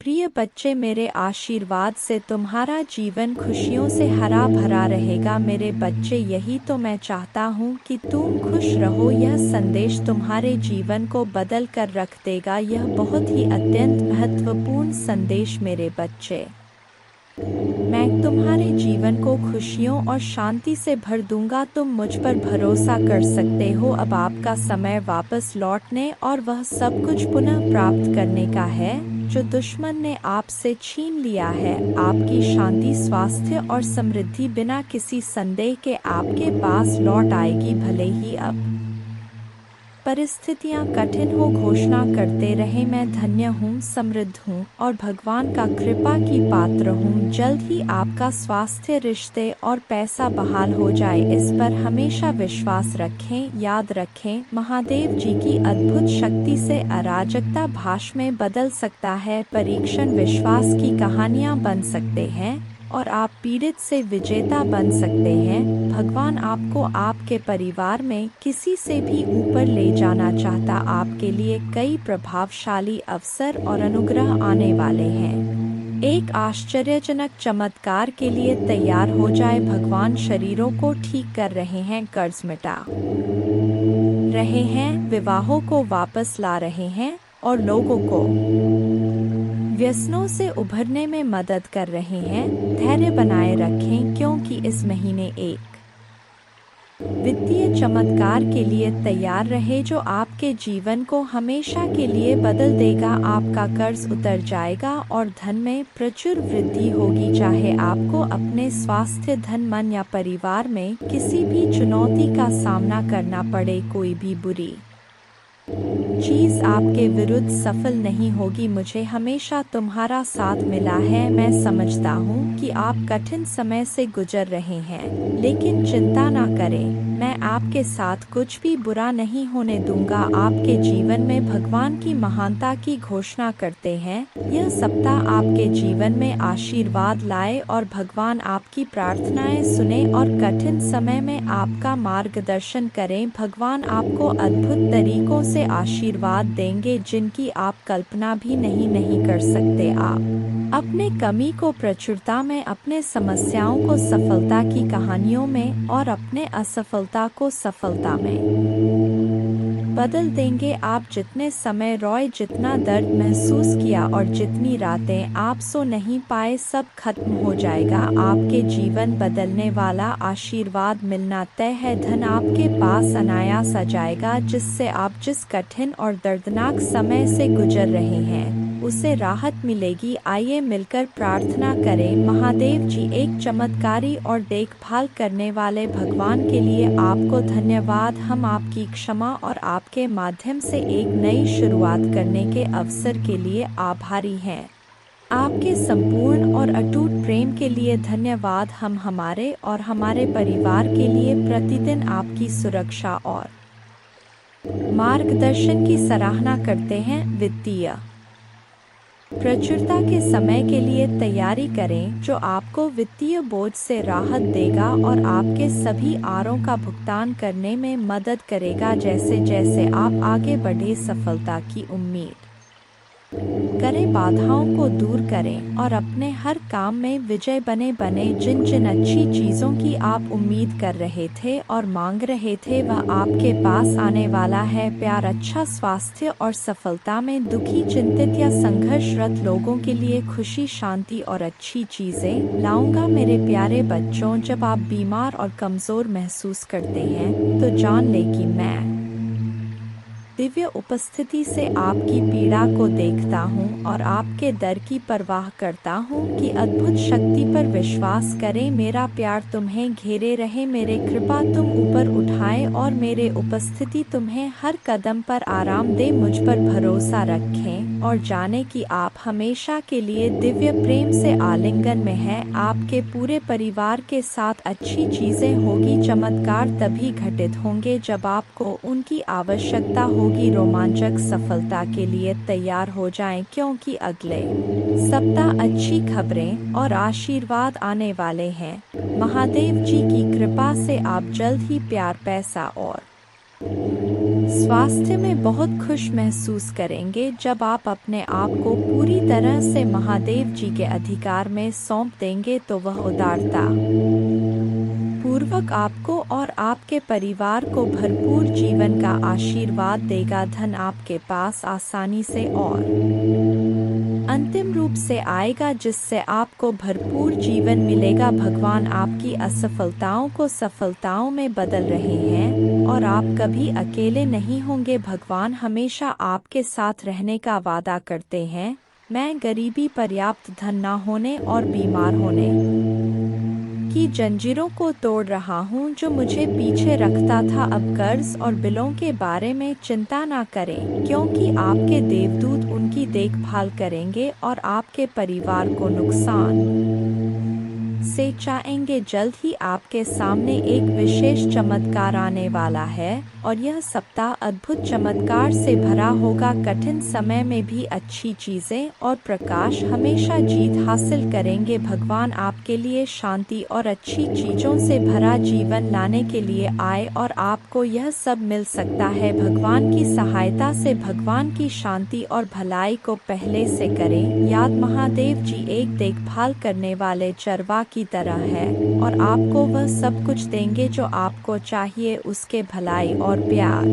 प्रिय बच्चे, मेरे आशीर्वाद से तुम्हारा जीवन खुशियों से हरा भरा रहेगा। मेरे बच्चे, यही तो मैं चाहता हूँ कि तुम खुश रहो। यह संदेश तुम्हारे जीवन को बदल कर रख देगा। यह बहुत ही अत्यंत महत्वपूर्ण संदेश मेरे बच्चे। मैं तुम्हारे जीवन को खुशियों और शांति से भर दूंगा। तुम मुझ पर भरोसा कर सकते हो। अब आपका समय वापस लौटने और वह सब कुछ पुनः प्राप्त करने का है जो दुश्मन ने आपसे छीन लिया है। आपकी शांति, स्वास्थ्य और समृद्धि बिना किसी संदेह के आपके पास लौट आएगी। भले ही अब परिस्थितियां कठिन हो, घोषणा करते रहे, मैं धन्य हूँ, समृद्ध हूँ और भगवान का कृपा की पात्र हूँ। जल्द ही आपका स्वास्थ्य, रिश्ते और पैसा बहाल हो जाए, इस पर हमेशा विश्वास रखें। याद रखें, महादेव जी की अद्भुत शक्ति से अराजकता भाष में बदल सकता है। परीक्षण विश्वास की कहानियाँ बन सकते हैं और आप पीड़ित से विजेता बन सकते हैं। भगवान आपको आपके परिवार में किसी से भी ऊपर ले जाना चाहता। आपके लिए कई प्रभावशाली अवसर और अनुग्रह आने वाले हैं। एक आश्चर्यजनक चमत्कार के लिए तैयार हो जाए। भगवान शरीरों को ठीक कर रहे हैं, कर्ज मिटा रहे हैं, विवाहों को वापस ला रहे हैं और लोगों को व्यसनों से उभरने में मदद कर रहे हैं। धैर्य बनाए रखें, क्योंकि इस महीने एक वित्तीय चमत्कार के लिए तैयार रहे जो आपके जीवन को हमेशा के लिए बदल देगा। आपका कर्ज उतर जाएगा और धन में प्रचुर वृद्धि होगी। चाहे आपको अपने स्वास्थ्य, धन, मन या परिवार में किसी भी चुनौती का सामना करना पड़े, कोई भी बुरी चीज आपके विरुद्ध सफल नहीं होगी। मुझे हमेशा तुम्हारा साथ मिला है। मैं समझता हूँ कि आप कठिन समय से गुजर रहे हैं, लेकिन चिंता ना करें, मैं आपके साथ कुछ भी बुरा नहीं होने दूंगा। आपके जीवन में भगवान की महानता की घोषणा करते हैं। यह सप्ताह आपके जीवन में आशीर्वाद लाए और भगवान आपकी प्रार्थनाएं सुने और कठिन समय में आपका मार्गदर्शन करें। भगवान आपको अद्भुत तरीकों से आशीर्वाद देंगे जिनकी आप कल्पना भी नहीं कर सकते। आप अपने कमी को प्रचुरता में, अपने समस्याओं को सफलता की कहानियों में और अपने असफलता को सफलता में बदल देंगे। आप जितने समय रोए, जितना दर्द महसूस किया और जितनी रातें आप सो नहीं पाए, सब खत्म हो जाएगा। आपके जीवन बदलने वाला आशीर्वाद मिलना तय है। धन आपके पास अनायास आ जाएगा, जिससे आप जिस कठिन और दर्दनाक समय से गुजर रहे हैं उसे राहत मिलेगी। आइए मिलकर प्रार्थना करें। महादेव जी, एक चमत्कारी और देखभाल करने वाले भगवान के लिए आपको धन्यवाद। हम आपकी क्षमा और आपके माध्यम से एक नई शुरुआत करने के अवसर के लिए आभारी हैं। आपके संपूर्ण और अटूट प्रेम के लिए धन्यवाद। हम हमारे और हमारे परिवार के लिए प्रतिदिन आपकी सुरक्षा और मार्गदर्शन की सराहना करते हैं। वित्तीय प्रचुरता के समय के लिए तैयारी करें जो आपको वित्तीय बोझ से राहत देगा और आपके सभी आरों का भुगतान करने में मदद करेगा। जैसे जैसे आप आगे बढ़े, सफलता की उम्मीद करें, बाधाओं को दूर करें और अपने हर काम में विजय बने। जिन जिन अच्छी चीज़ों की आप उम्मीद कर रहे थे और मांग रहे थे, वह आपके पास आने वाला है। प्यार, अच्छा स्वास्थ्य और सफलता में दुखी, चिंतित या संघर्षरत लोगों के लिए खुशी, शांति और अच्छी चीज़ें लाऊंगा। मेरे प्यारे बच्चों, जब आप बीमार और कमज़ोर महसूस करते हैं तो जान लें कि मैं दिव्य उपस्थिति से आपकी पीड़ा को देखता हूँ और आपके दर की परवाह करता हूँ कि अद्भुत शक्ति पर विश्वास करें। मेरा प्यार तुम्हें घेरे रहे, मेरे कृपा तुम ऊपर उठाए और मेरे उपस्थिति तुम्हें हर कदम पर आराम दे। मुझ पर भरोसा रखें और जाने कि आप हमेशा के लिए दिव्य प्रेम से आलिंगन में हैं। आपके पूरे परिवार के साथ अच्छी चीज़ें होगी। चमत्कार तभी घटित होंगे जब आपको उनकी आवश्यकता होगी। रोमांचक सफलता के लिए तैयार हो जाएं, क्योंकि अगले सप्ताह अच्छी खबरें और आशीर्वाद आने वाले हैं। महादेव जी की कृपा से आप जल्द ही प्यार, पैसा और स्वास्थ्य में बहुत खुश महसूस करेंगे जब आप अपने आप को पूरी तरह से महादेव जी के अधिकार में सौंप देंगे तो वह उदारता पूर्वक आपको और आपके परिवार को भरपूर जीवन का आशीर्वाद देगा। धन आपके पास आसानी से और अंतिम रूप से आएगा जिससे आपको भरपूर जीवन मिलेगा। भगवान आपकी असफलताओं को सफलताओं में बदल रहे हैं और आप कभी अकेले नहीं होंगे। भगवान हमेशा आपके साथ रहने का वादा करते हैं। मैं गरीबी, पर्याप्त धन न होने और बीमार होने की जंजीरों को तोड़ रहा हूँ जो मुझे पीछे रखता था। अब कर्ज और बिलों के बारे में चिंता ना करें क्योंकि आपके देवदूत उनकी देखभाल करेंगे और आपके परिवार को नुकसान से बचाएंगे। जल्द ही आपके सामने एक विशेष चमत्कार आने वाला है और यह सप्ताह अद्भुत चमत्कार से भरा होगा। कठिन समय में भी अच्छी चीजें और प्रकाश हमेशा जीत हासिल करेंगे। भगवान आपके लिए शांति और अच्छी चीजों से भरा जीवन लाने के लिए आए और आपको यह सब मिल सकता है। भगवान की सहायता से भगवान की शांति और भलाई को पहले से करें याद। महादेव जी एक देखभाल करने वाले चरवा की तरह है और आपको वह सब कुछ देंगे जो आपको चाहिए। उसके भलाई और प्यार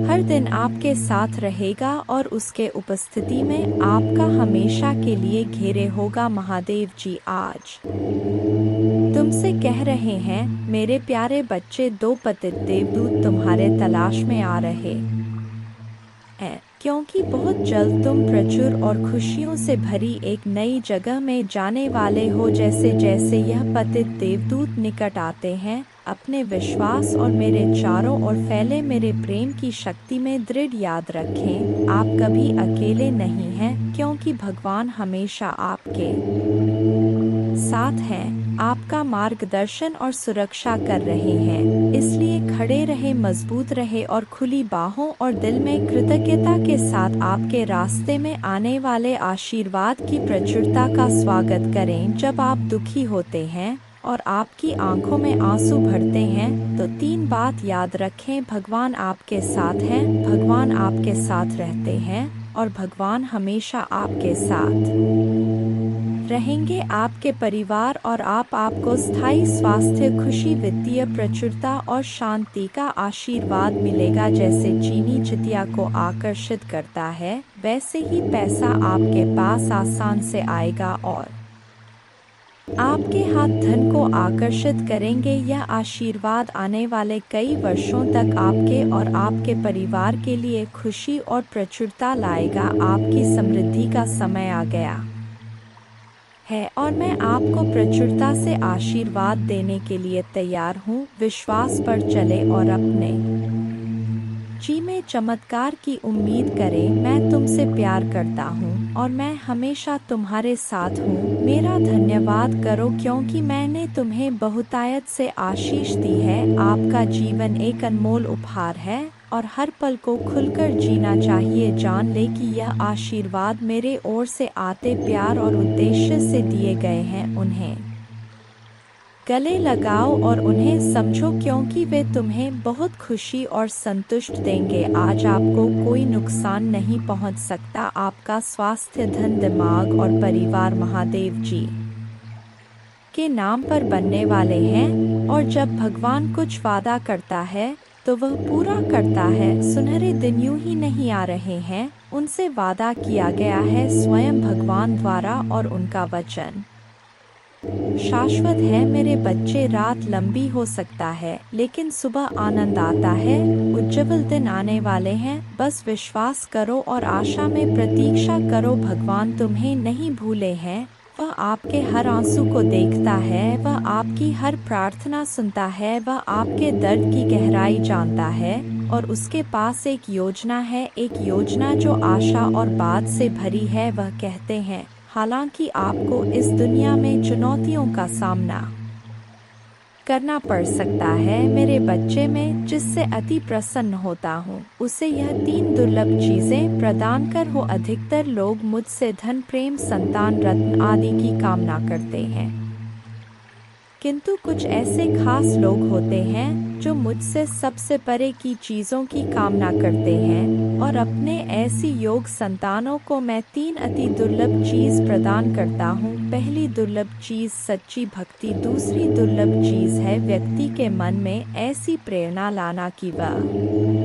हर दिन आपके साथ रहेगा और उसके उपस्थिति में आपका हमेशा के लिए घेरे होगा। महादेव जी आज तुमसे कह रहे हैं मेरे प्यारे बच्चे, दो पतित देवदूत तुम्हारे तलाश में आ रहे हैं क्योंकि बहुत जल्द तुम प्रचुर और खुशियों से भरी एक नई जगह में जाने वाले हो। जैसे जैसे यह पतित देवदूत निकट आते हैं अपने विश्वास और मेरे चारों ओर फैले मेरे प्रेम की शक्ति में दृढ़ याद रखें आप कभी अकेले नहीं हैं क्योंकि भगवान हमेशा आपके साथ हैं, आपका मार्गदर्शन और सुरक्षा कर रहे हैं। इसलिए खड़े रहे, मजबूत रहे और खुली बाहों और दिल में कृतज्ञता के साथ आपके रास्ते में आने वाले आशीर्वाद की प्रचुरता का स्वागत करें। जब आप दुखी होते हैं और आपकी आंखों में आंसू भरते हैं तो तीन बात याद रखें। भगवान आपके साथ हैं, भगवान आपके साथ रहते हैं और भगवान हमेशा आपके साथ रहेंगे। आपके परिवार और आपको स्थायी स्वास्थ्य, खुशी, वित्तीय प्रचुरता और शांति का आशीर्वाद मिलेगा। जैसे चीनी चितिया को आकर्षित करता है वैसे ही पैसा आपके पास आसान से आएगा और आपके हाथ धन को आकर्षित करेंगे। यह आशीर्वाद आने वाले कई वर्षों तक आपके और आपके परिवार के लिए खुशी और प्रचुरता लाएगा। आपकी समृद्धि का समय आ गया है और मैं आपको प्रचुरता से आशीर्वाद देने के लिए तैयार हूँ। विश्वास पर चले और अपने जी में चमत्कार की उम्मीद करें। मैं तुमसे प्यार करता हूँ और मैं हमेशा तुम्हारे साथ हूँ। मेरा धन्यवाद करो क्योंकि मैंने तुम्हें बहुतायत से आशीष दी है। आपका जीवन एक अनमोल उपहार है और हर पल को खुलकर जीना चाहिए। जान ले कि यह आशीर्वाद मेरे ओर से आते प्यार और उद्देश्य से दिए गए हैं। उन्हें गले लगाओ और उन्हें समझो क्योंकि वे तुम्हें बहुत खुशी और संतुष्ट देंगे। आज आपको कोई नुकसान नहीं पहुंच सकता। आपका स्वास्थ्य, धन, दिमाग और परिवार महादेव जी के नाम पर बनने वाले हैं और जब भगवान कुछ वादा करता है तो वह पूरा करता है। सुनहरे दिन यूं ही नहीं आ रहे हैं, उनसे वादा किया गया है स्वयं भगवान द्वारा और उनका वचन शाश्वत है। मेरे बच्चे, रात लंबी हो सकता है लेकिन सुबह आनंद आता है। उज्जवल दिन आने वाले हैं, बस विश्वास करो और आशा में प्रतीक्षा करो। भगवान तुम्हें नहीं भूले हैं, वह आपके हर आंसू को देखता है, वह आपकी हर प्रार्थना सुनता है, वह आपके दर्द की गहराई जानता है और उसके पास एक योजना है, एक योजना जो आशा और बात से भरी है। वह कहते हैं हालांकि आपको इस दुनिया में चुनौतियों का सामना करना पड़ सकता है, मेरे बच्चे में जिससे अति प्रसन्न होता हूँ उसे यह 3 दुर्लभ चीजें प्रदान कर हो। अधिकतर लोग मुझसे धन, प्रेम, संतान, रत्न आदि की कामना करते हैं किंतु कुछ ऐसे खास लोग होते हैं जो मुझसे सबसे परे की चीज़ों की कामना करते हैं, और अपने ऐसी योग संतानों को मैं 3 अति दुर्लभ चीज़ प्रदान करता हूँ। पहली दुर्लभ चीज़ सच्ची भक्ति, दूसरी दुर्लभ चीज़ है व्यक्ति के मन में ऐसी प्रेरणा लाना कि वह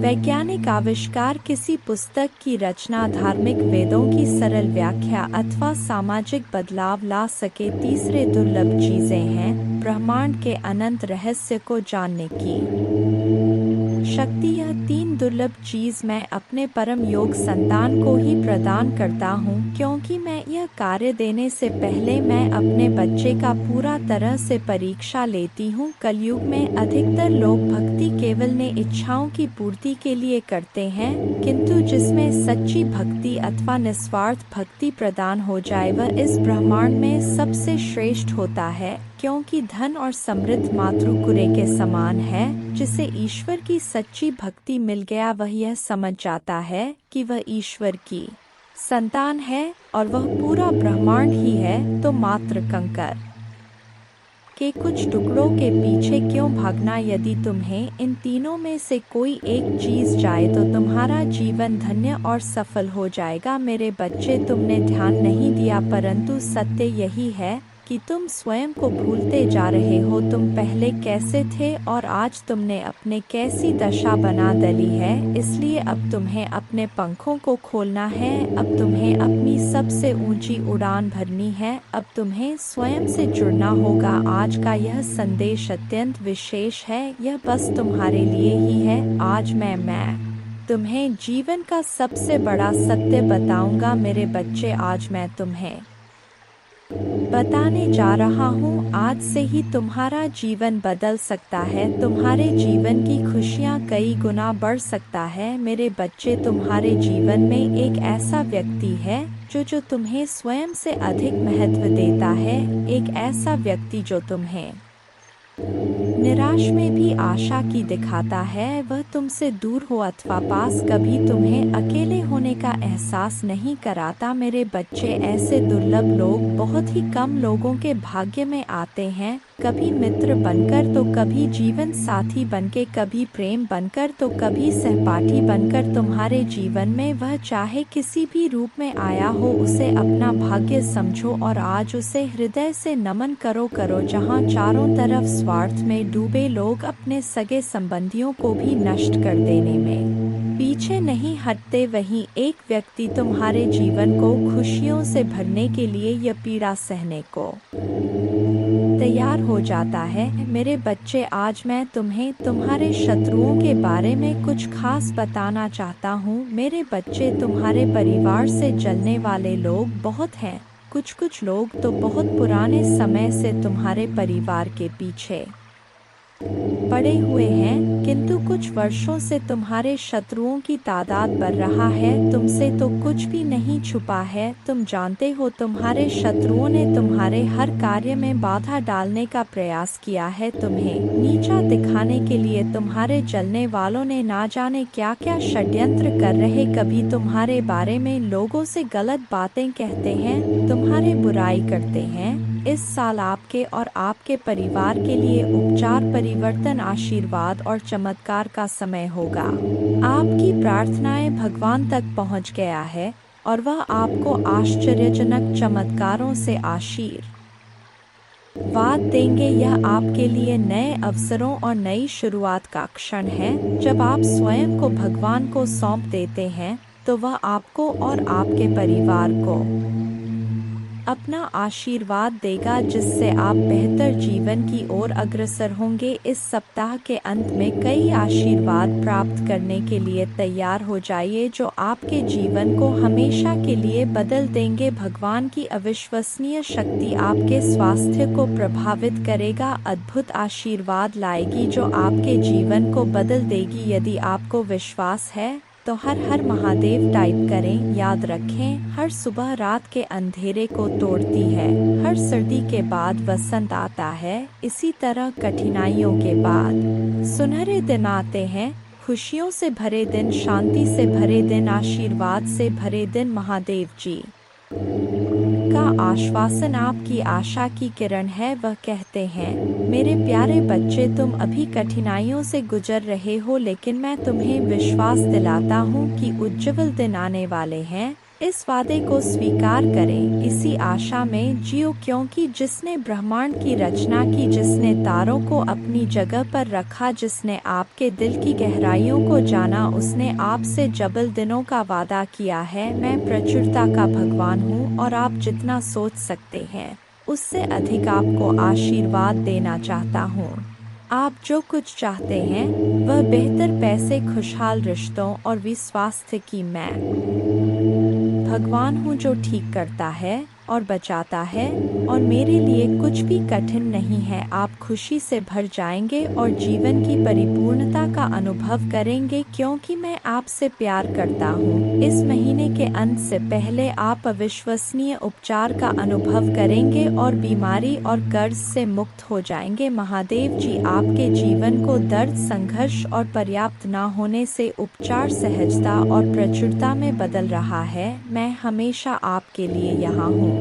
वैज्ञानिक आविष्कार, किसी पुस्तक की रचना, धार्मिक वेदों की सरल व्याख्या अथवा सामाजिक बदलाव ला सके। तीसरे दुर्लभ चीजें हैं ब्रह्मांड के अनंत रहस्य को जानने की शक्ति। यह 3 दुर्लभ चीज मैं अपने परम योग संतान को ही प्रदान करता हूँ, क्योंकि मैं यह कार्य देने से पहले मैं अपने बच्चे का पूरा तरह से परीक्षा लेती हूँ। कलयुग में अधिकतर लोग भक्ति केवल ने इच्छाओं की पूर्ति के लिए करते हैं, किंतु जिसमें सच्ची भक्ति अथवा निस्वार्थ भक्ति प्रदान हो जाए वह इस ब्रह्मांड में सबसे श्रेष्ठ होता है, क्योंकि धन और समृद्ध मातृ कुरे के समान है। जिसे ईश्वर की सच्ची भक्ति मिल गया वह यह समझ जाता है कि वह ईश्वर की संतान है और वह पूरा ब्रह्मांड ही है। तो मात्र कंकर के कुछ टुकड़ों के पीछे क्यों भागना? यदि तुम्हें इन तीनों में से कोई एक चीज जाए तो तुम्हारा जीवन धन्य और सफल हो जाएगा। मेरे बच्चे, तुमने ध्यान नहीं दिया, परंतु सत्य यही है कि तुम स्वयं को भूलते जा रहे हो। तुम पहले कैसे थे और आज तुमने अपने कैसी दशा बना डाली है। इसलिए अब तुम्हें अपने पंखों को खोलना है, अब तुम्हें अपनी सबसे ऊंची उड़ान भरनी है, अब तुम्हें स्वयं से जुड़ना होगा। आज का यह संदेश अत्यंत विशेष है, यह बस तुम्हारे लिए ही है। आज मैं तुम्हें जीवन का सबसे बड़ा सत्य बताऊंगा। मेरे बच्चे, आज मैं तुम्हें बताने जा रहा हूँ, आज से ही तुम्हारा जीवन बदल सकता है, तुम्हारे जीवन की खुशियाँ कई गुना बढ़ सकता है। मेरे बच्चे, तुम्हारे जीवन में एक ऐसा व्यक्ति है जो तुम्हें स्वयं से अधिक महत्व देता है, एक ऐसा व्यक्ति जो तुम्हें निराश में भी आशा की दिखाता है। वह तुमसे दूर हो अथवा पास, कभी तुम्हें अकेले होने का एहसास नहीं कराता। मेरे बच्चे, ऐसे दुर्लभ लोग बहुत ही कम लोगों के भाग्य में आते हैं, कभी मित्र बनकर तो कभी जीवन साथी बनके, कभी प्रेम बनकर तो कभी सहपाठी बनकर। तुम्हारे जीवन में वह चाहे किसी भी रूप में आया हो, उसे अपना भाग्य समझो और आज उसे हृदय से नमन करो। जहाँ चारों तरफ स्वार्थ में डूबे लोग अपने सगे संबंधियों को भी नष्ट कर देने में पीछे नहीं हटते, वहीं एक व्यक्ति तुम्हारे जीवन को खुशियों से भरने के लिए यह पीड़ा सहने को तैयार हो जाता है। मेरे बच्चे, आज मैं तुम्हें तुम्हारे शत्रुओं के बारे में कुछ खास बताना चाहता हूँ। मेरे बच्चे, तुम्हारे परिवार से जलने वाले लोग बहुत हैं। कुछ लोग तो बहुत पुराने समय से तुम्हारे परिवार के पीछे पड़े हुए हैं, किंतु कुछ वर्षों से तुम्हारे शत्रुओं की तादाद बढ़ रहा है। तुमसे तो कुछ भी नहीं छुपा है। तुम जानते हो, तुम्हारे शत्रुओं ने तुम्हारे हर कार्य में बाधा डालने का प्रयास किया है, तुम्हें नीचा दिखाने के लिए तुम्हारे जलने वालों ने ना जाने क्या क्या षड्यंत्र कर रहे। कभी तुम्हारे बारे में लोगों से गलत बातें कहते हैं, तुम्हारे बुराई करते हैं। इस साल आपके और आपके परिवार के लिए उपचार, परिवर्तन, आशीर्वाद और चमत्कार का समय होगा। आपकी प्रार्थनाएं भगवान तक पहुंच गया है और वह आपको आश्चर्यजनक चमत्कारों से आशीर्वाद देंगे। यह आपके लिए नए अवसरों और नई शुरुआत का क्षण है। जब आप स्वयं को भगवान को सौंप देते हैं तो वह आपको और आपके परिवार को अपना आशीर्वाद देगा, जिससे आप बेहतर जीवन की ओर अग्रसर होंगे। इस सप्ताह के अंत में कई आशीर्वाद प्राप्त करने के लिए तैयार हो जाइए, जो आपके जीवन को हमेशा के लिए बदल देंगे। भगवान की अविश्वसनीय शक्ति आपके स्वास्थ्य को प्रभावित करेगा, अद्भुत आशीर्वाद लाएगी जो आपके जीवन को बदल देगी। यदि आपको विश्वास है तो हर हर महादेव टाइप करें। याद रखें, हर सुबह रात के अंधेरे को तोड़ती है, हर सर्दी के बाद वसंत आता है, इसी तरह कठिनाइयों के बाद सुनहरे दिन आते हैं। खुशियों से भरे दिन, शांति से भरे दिन, आशीर्वाद से भरे दिन। महादेव जी आपका आश्वासन आपकी आशा की किरण है। वह कहते हैं, मेरे प्यारे बच्चे, तुम अभी कठिनाइयों से गुजर रहे हो, लेकिन मैं तुम्हें विश्वास दिलाता हूँ कि उज्ज्वल दिन आने वाले हैं। इस वादे को स्वीकार करें, इसी आशा में जियो, क्योंकि जिसने ब्रह्मांड की रचना की, जिसने तारों को अपनी जगह पर रखा, जिसने आपके दिल की गहराइयों को जाना, उसने आपसे जबल दिनों का वादा किया है। मैं प्रचुरता का भगवान हूँ और आप जितना सोच सकते हैं उससे अधिक आपको आशीर्वाद देना चाहता हूँ। आप जो कुछ चाहते हैं वह बेहतर पैसे, खुशहाल रिश्तों और स्वास्थ्य की मैं भगवान हूँ जो ठीक करता है और बचाता है, और मेरे लिए कुछ भी कठिन नहीं है। आप खुशी से भर जाएंगे और जीवन की परिपूर्णता का अनुभव करेंगे, क्योंकि मैं आपसे प्यार करता हूँ। इस महीने के अंत से पहले आप अविश्वसनीय उपचार का अनुभव करेंगे और बीमारी और कर्ज से मुक्त हो जाएंगे। महादेव जी आपके जीवन को दर्द, संघर्ष और पर्याप्त न होने से उपचार, सहजता और प्रचुरता में बदल रहा है। मैं हमेशा आपके लिए यहाँ हूँ।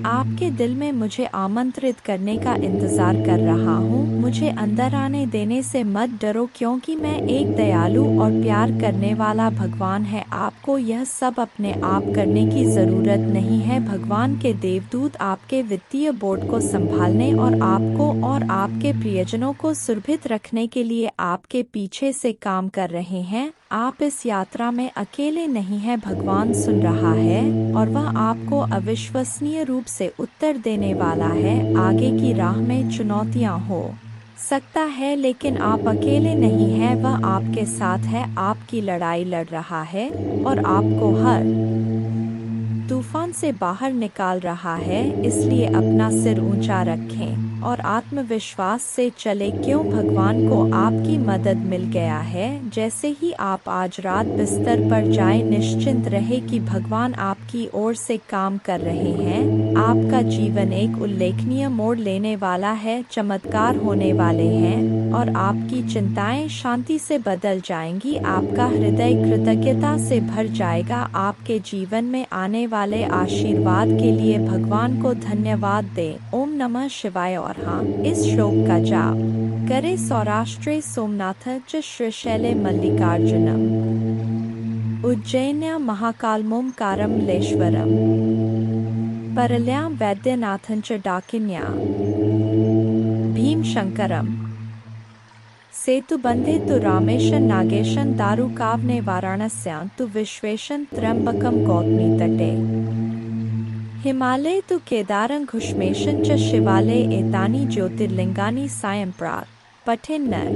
आपके दिल में मुझे आमंत्रित करने का इंतजार कर रहा हूँ। मुझे अंदर आने देने से मत डरो, क्योंकि मैं एक दयालु और प्यार करने वाला भगवान है। आपको यह सब अपने आप करने की जरूरत नहीं है। भगवान के देवदूत आपके वित्तीय बोर्ड को संभालने और आपको और आपके प्रियजनों को सुरक्षित रखने के लिए आपके पीछे से काम कर रहे हैं। आप इस यात्रा में अकेले नहीं हैं। भगवान सुन रहा है और वह आपको अविश्वसनीय रूप से उत्तर देने वाला है। आगे की राह में चुनौतियां हो सकता है, लेकिन आप अकेले नहीं हैं। वह आपके साथ है, आपकी लड़ाई लड़ रहा है और आपको हर तूफान से बाहर निकाल रहा है। इसलिए अपना सिर ऊंचा रखें और आत्मविश्वास से चले, क्यों भगवान को आपकी मदद मिल गया है। जैसे ही आप आज रात बिस्तर पर जाएं, निश्चिंत रहे कि भगवान आपकी ओर से काम कर रहे हैं। आपका जीवन एक उल्लेखनीय मोड़ लेने वाला है, चमत्कार होने वाले हैं और आपकी चिंताएं शांति से बदल जाएंगी। आपका हृदय कृतज्ञता से भर जाएगा। आपके जीवन में आने वाले आशीर्वाद के लिए भगवान को धन्यवाद दें। ओम नमः शिवाय। और हाँ, इस श्लोक का जाप करे। सौराष्ट्रे सोमनाथ च श्रीशैले मल्लिकार्जुनम, उज्जैन्या महाकालमोमकारम लेश्वरम, परल्यां वैद्यनाथं च डाकिन्या भीमशंकरम, सेतुबंधे तु रामेशन नागेशन, दारुकावने वाराणस्यां तु विश्वेशं, त्र्यंबकं गौतमी तटे, हिमालय तु केदारं घुष्मेशं च, शिवालये एतानि ज्योतिर्लिंगानि सायं प्रात पठेन् नर,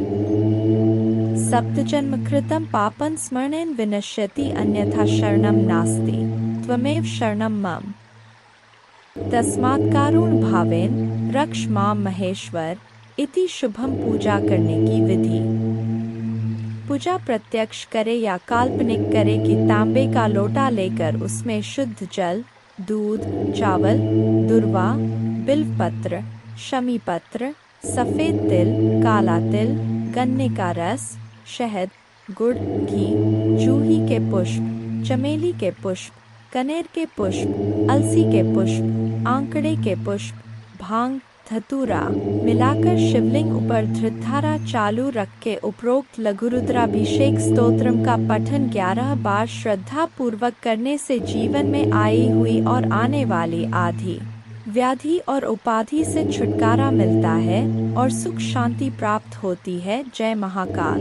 सप्तजन्म कृतं पापं स्मरणेन विनश्यति, अन्यथा शरणं नास्ति त्वमेव शरणं मम। तस्मात् कारुण्य भावेन रक्ष मां महेश्वर। इति शुभम। पूजा करने की विधि। पूजा प्रत्यक्ष करे या काल्पनिक करे कि तांबे का लोटा लेकर उसमें शुद्ध जल, दूध, चावल, दूर्वा, बिल्वपत्र, शमी पत्र, सफ़ेद तिल, काला तिल, गन्ने का रस, शहद, गुड़, घी, जूही के पुष्प, चमेली के पुष्प, कनेर के पुष्प, अलसी के पुष्प, आंकड़े के पुष्प, भांग, धतूरा मिलाकर शिवलिंग ऊपर धृतधारा चालू रख के उपरोक्त लघुरुद्राभिषेक स्तोत्रम का पठन 11 बार श्रद्धा पूर्वक करने से जीवन में आई हुई और आने वाली आदि व्याधि और उपाधि से छुटकारा मिलता है और सुख शांति प्राप्त होती है। जय महाकाल।